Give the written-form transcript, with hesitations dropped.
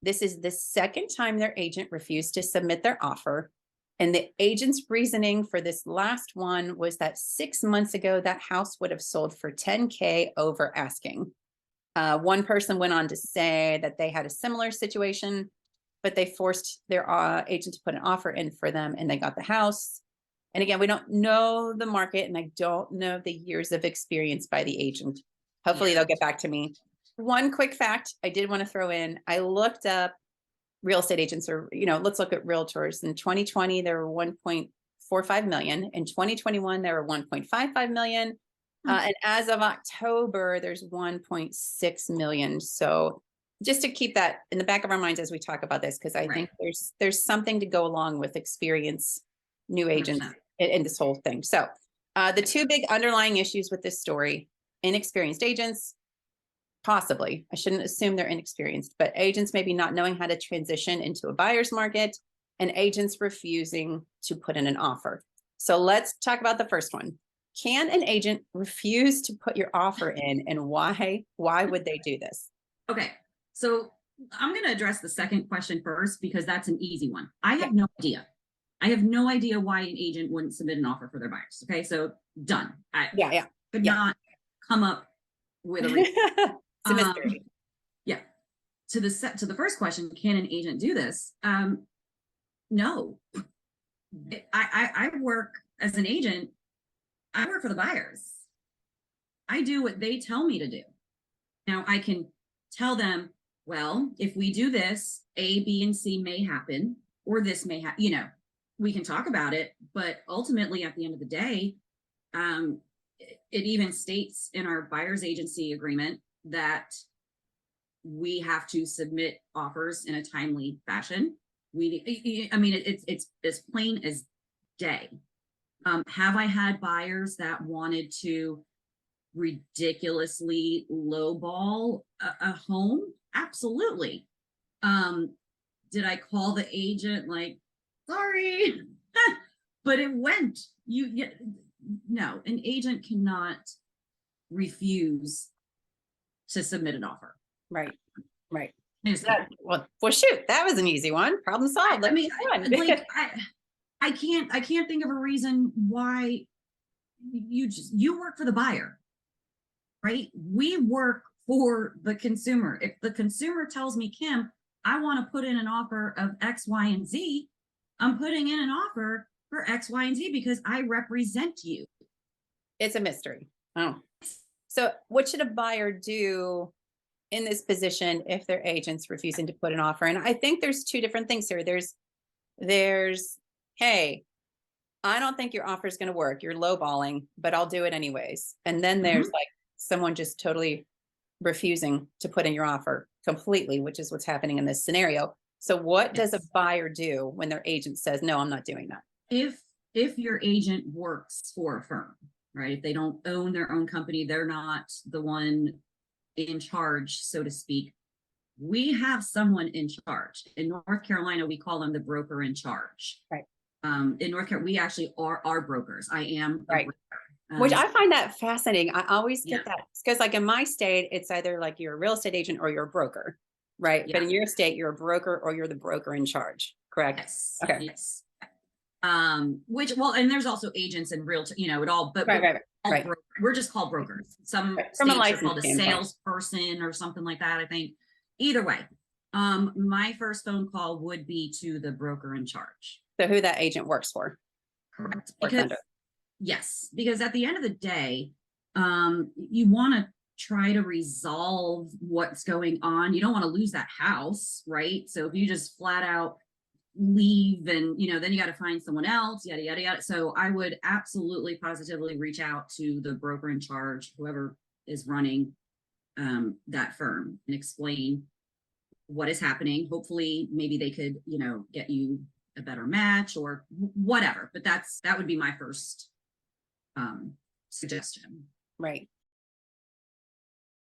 This is the second time their agent refused to submit their offer. And the agent's reasoning for this last one was that 6 months ago, that house would have sold for $10K over asking. One person went on to say that they had a similar situation, but they forced their agent to put an offer in for them and they got the house. And again, we don't know the market and I don't know the years of experience by the agent. Hopefully they'll get back to me. One quick fact I did want to throw in, I looked up real estate agents, or, let's look at realtors. In 2020, there were 1.45 million. In 2021, there were 1.55 million. And as of October, there's 1.6 million. So just to keep that in the back of our minds as we talk about this, because I think there's something to go along with experience, new agents in this whole thing. So the two big underlying issues with this story: inexperienced agents, possibly, I shouldn't assume they're inexperienced, but agents maybe not knowing how to transition into a buyer's market, and agents refusing to put in an offer. So let's talk about the first one. Can an agent refuse to put your offer in, and why? Why would they do this? Okay, so I'm going to address the second question first because that's an easy one. I have no idea. I have no idea why an agent wouldn't submit an offer for their buyers. Okay, so done. I could not come up with a reason. It's a mystery. To the first question, can an agent do this? No. I work as an agent. I work for the buyers. I do what they tell me to do. Now I can tell them, well, if we do this, A, B, and C may happen, or this may happen, we can talk about it, but ultimately at the end of the day, it even states in our buyer's agency agreement that we have to submit offers in a timely fashion. It's as plain as day. Have I had buyers that wanted to ridiculously lowball a home? Absolutely. Did I call the agent like, sorry, but it went? No, an agent cannot refuse to submit an offer. Right. Well, shoot, that was an easy one. Problem solved. I can't think of a reason why you work for the buyer, right? We work for the consumer. If the consumer tells me, Kim, I want to put in an offer of X, Y, and Z, I'm putting in an offer for X, Y, and Z because I represent you. It's a mystery. Oh, so what should a buyer do in this position if their agent's refusing to put an offer? And I think there's two different things here. There's, hey, I don't think your offer is going to work. You're lowballing, but I'll do it anyways. And then there's like someone just totally refusing to put in your offer completely, which is what's happening in this scenario. So what does a buyer do when their agent says, no, I'm not doing that? If your agent works for a firm, right? If they don't own their own company, they're not the one in charge, so to speak. We have someone in charge. In North Carolina, we call them the broker in charge. Right. In North Carolina, we actually are brokers. I am a broker. Which I find that fascinating. I always get that because like in my state, it's either like you're a real estate agent or you're a broker, right? But in your state, you're a broker or you're the broker in charge, correct? Yes. Okay. Yes. And there's also agents and realtor, it all, but we're just called brokers. Some states are called a salesperson or something like that, I think. Either way, my first phone call would be to the broker in charge. So who that agent works for. Correct. Because at the end of the day, you want to try to resolve what's going on. You don't want to lose that house, right? So if you just flat out leave and, then you got to find someone else, yada, yada, yada. So I would absolutely positively reach out to the broker in charge, whoever is running that firm, and explain what is happening. Hopefully, maybe they could, get you a better match or whatever. But that would be my first suggestion. Right.